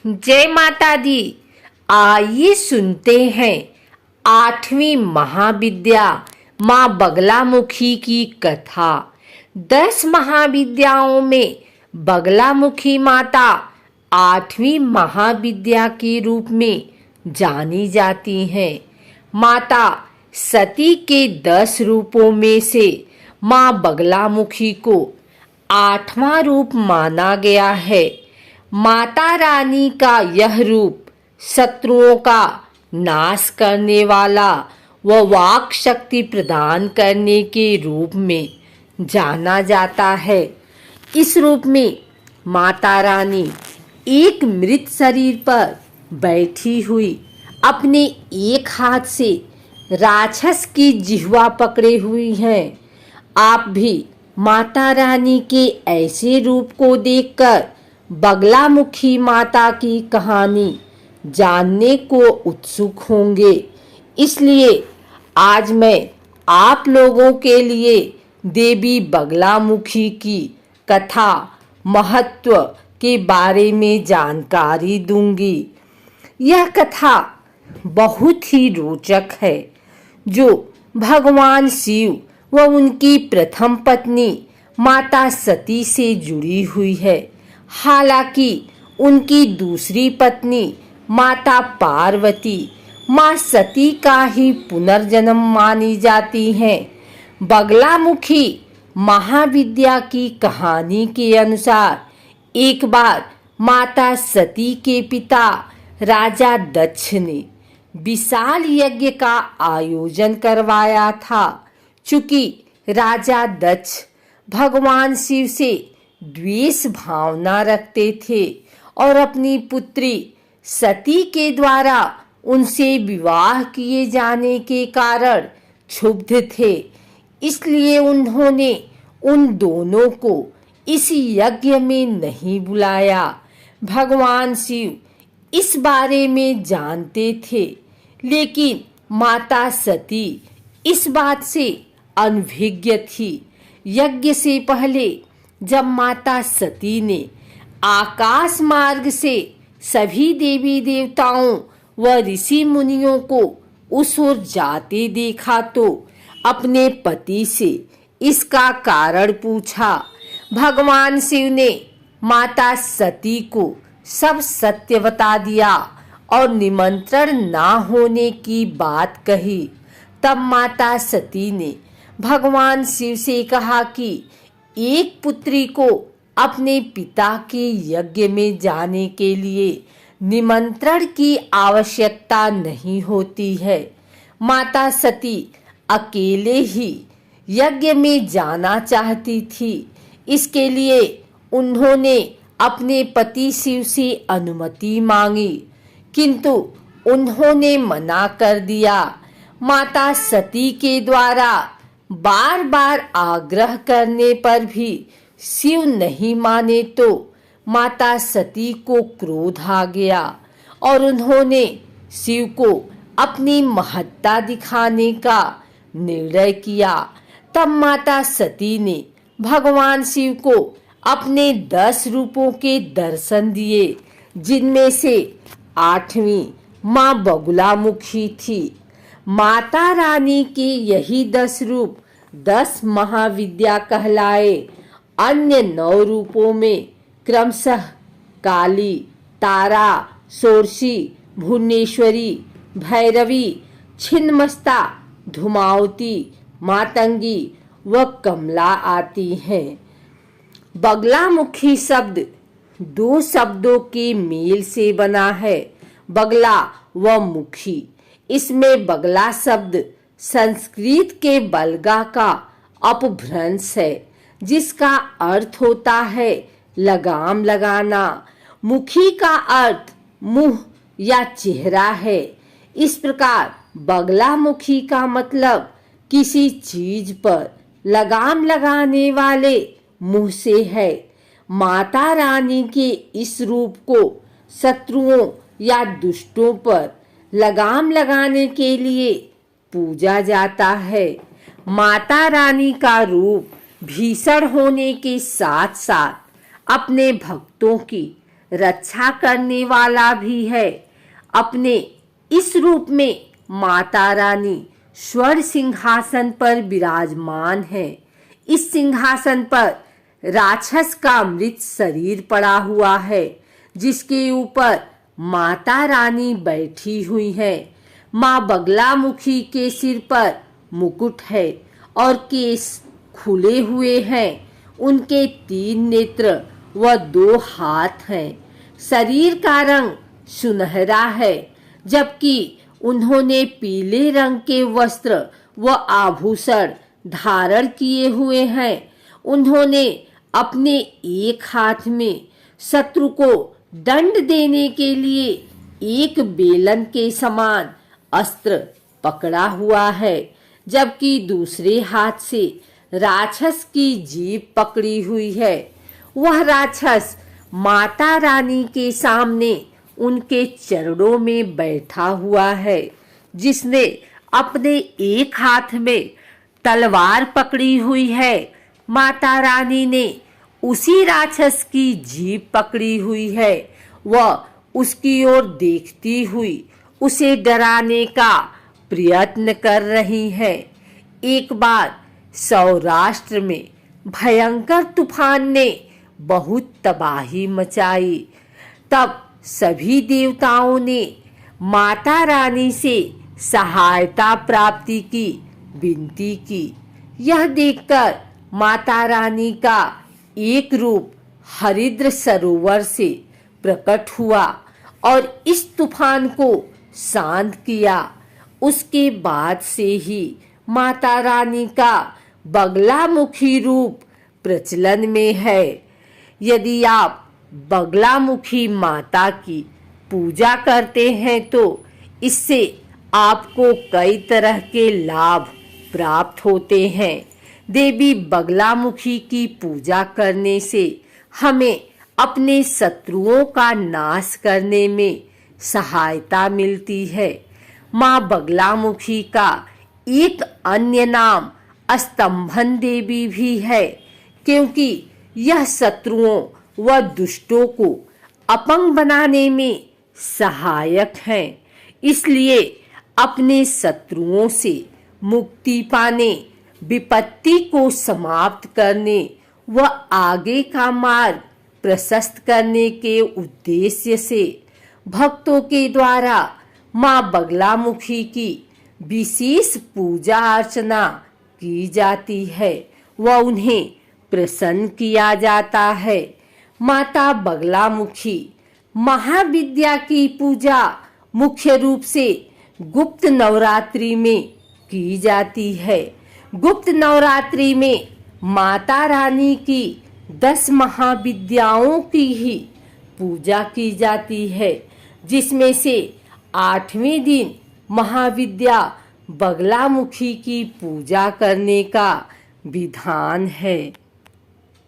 जय माता दी। आइए सुनते हैं 8वीं महाविद्या माँ बगलामुखी की कथा। 10 महाविद्याओं में बगलामुखी माता 8वीं महाविद्या के रूप में जानी जाती हैं। माता सती के 10 रूपों में से माँ बगलामुखी को 8वां रूप माना गया है। माता रानी का यह रूप शत्रुओं का नाश करने वाला व वाक शक्ति प्रदान करने के रूप में जाना जाता है। इस रूप में माता रानी एक मृत शरीर पर बैठी हुई अपने एक हाथ से राक्षस की जिह्वा पकड़े हुई हैं। आप भी माता रानी के ऐसे रूप को देखकर बगलामुखी माता की कहानी जानने को उत्सुक होंगे। इसलिए आज मैं आप लोगों के लिए देवी बगलामुखी की कथा महत्व के बारे में जानकारी दूंगी। यह कथा बहुत ही रोचक है, जो भगवान शिव व उनकी प्रथम पत्नी माता सती से जुड़ी हुई है। हालांकि उनकी दूसरी पत्नी माता पार्वती माँ सती का ही पुनर्जन्म मानी जाती हैं। बगलामुखी महाविद्या की कहानी के अनुसार एक बार माता सती के पिता राजा दक्ष ने विशाल यज्ञ का आयोजन करवाया था। चूंकि राजा दक्ष भगवान शिव से द्वेष भावना रखते थे और अपनी पुत्री सती के द्वारा उनसे विवाह किए जाने के कारण क्षुब्ध थे, इसलिए उन्होंने उन दोनों को इस यज्ञ में नहीं बुलाया। भगवान शिव इस बारे में जानते थे, लेकिन माता सती इस बात से अनभिज्ञ थी। यज्ञ से पहले जब माता सती ने आकाश मार्ग से सभी देवी देवताओं व ऋषि मुनियों को उस ओर जाते देखा तो अपने पति से इसका कारण पूछा। भगवान शिव ने माता सती को सब सत्य बता दिया और निमंत्रण ना होने की बात कही। तब माता सती ने भगवान शिव से कहा कि एक पुत्री को अपने पिता के यज्ञ में जाने के लिए निमंत्रण की आवश्यकता नहीं होती है। माता सती अकेले ही यज्ञ में जाना चाहती थी। इसके लिए उन्होंने अपने पति शिव से अनुमति मांगी, किंतु उन्होंने मना कर दिया। माता सती के द्वारा बार बार आग्रह करने पर भी शिव नहीं माने तो माता सती को क्रोध आ गया और उन्होंने शिव को अपनी महत्ता दिखाने का निर्णय किया। तब माता सती ने भगवान शिव को अपने 10 रूपों के दर्शन दिए, जिनमें से 8वीं माँ बगलामुखी थी। माता रानी के यही 10 रूप 10 महाविद्या कहलाए। अन्य 9 रूपों में क्रमशः काली, तारा, षोडशी, भुवनेश्वरी, भैरवी, छिन्नमस्ता, धूमावती, मातंगी व कमला आती हैं। बगलामुखी शब्द 2 शब्दों के मेल से बना है, बगला व मुखी। इसमें बगला शब्द संस्कृत के बलगा का अपभ्रंश है, जिसका अर्थ होता है लगाम लगाना। मुखी का अर्थ मुंह या चेहरा है। इस प्रकार बगलामुखी का मतलब किसी चीज पर लगाम लगाने वाले मुंह से है। माता रानी के इस रूप को शत्रुओं या दुष्टों पर लगाम लगाने के लिए पूजा जाता है। माता रानी का रूप भीषण होने के साथ साथ अपने भक्तों की रक्षा करने वाला भी है। अपने इस रूप में माता रानी स्वर्ण सिंहासन पर विराजमान है। इस सिंहासन पर राक्षस का मृत शरीर पड़ा हुआ है, जिसके ऊपर माता रानी बैठी हुई है। माँ बगलामुखी के सिर पर मुकुट है और केस खुले हुए हैं। उनके 3 नेत्र व 2 हाथ हैं। शरीर का रंग सुनहरा है, जबकि उन्होंने पीले रंग के वस्त्र व आभूषण धारण किए हुए हैं। उन्होंने अपने एक हाथ में शत्रु को दंड देने के लिए एक बेलन के समान अस्त्र पकड़ा हुआ है, जबकि दूसरे हाथ से राक्षस की जीभ पकड़ी हुई है। वह राक्षस माता रानी के सामने उनके चरणों में बैठा हुआ है, जिसने अपने एक हाथ में तलवार पकड़ी हुई है। माता रानी ने उसी राक्षस की जीभ पकड़ी हुई है। वह उसकी ओर देखती हुई उसे डराने का प्रयत्न कर रही है। एक बार सौराष्ट्र में भयंकर तूफान ने बहुत तबाही मचाई। तब सभी देवताओं ने माता रानी से सहायता प्राप्ति की विनती की। यह देखकर माता रानी का एक रूप हरिद्र सरोवर से प्रकट हुआ और इस तूफान को शांत किया। उसके बाद से ही माता रानी का बगलामुखी रूप प्रचलन में है। यदि आप बगलामुखी माता की पूजा करते हैं तो इससे आपको कई तरह के लाभ प्राप्त होते हैं। देवी बगलामुखी की पूजा करने से हमें अपने शत्रुओं का नाश करने में सहायता मिलती है। माँ बगलामुखी का एक अन्य नाम स्तंभन देवी भी है, क्योंकि यह शत्रुओं व दुष्टों को अपंग बनाने में सहायक है। इसलिए अपने शत्रुओं से मुक्ति पाने, विपत्ति को समाप्त करने व आगे का मार्ग प्रशस्त करने के उद्देश्य से भक्तों के द्वारा माँ बगलामुखी की विशेष पूजा अर्चना की जाती है व उन्हें प्रसन्न किया जाता है। माता बगलामुखी महाविद्या की पूजा मुख्य रूप से गुप्त नवरात्रि में की जाती है। गुप्त नवरात्रि में माता रानी की 10 महाविद्याओं की ही पूजा की जाती है, जिसमें से 8वें दिन महाविद्या बगलामुखी की पूजा करने का विधान है।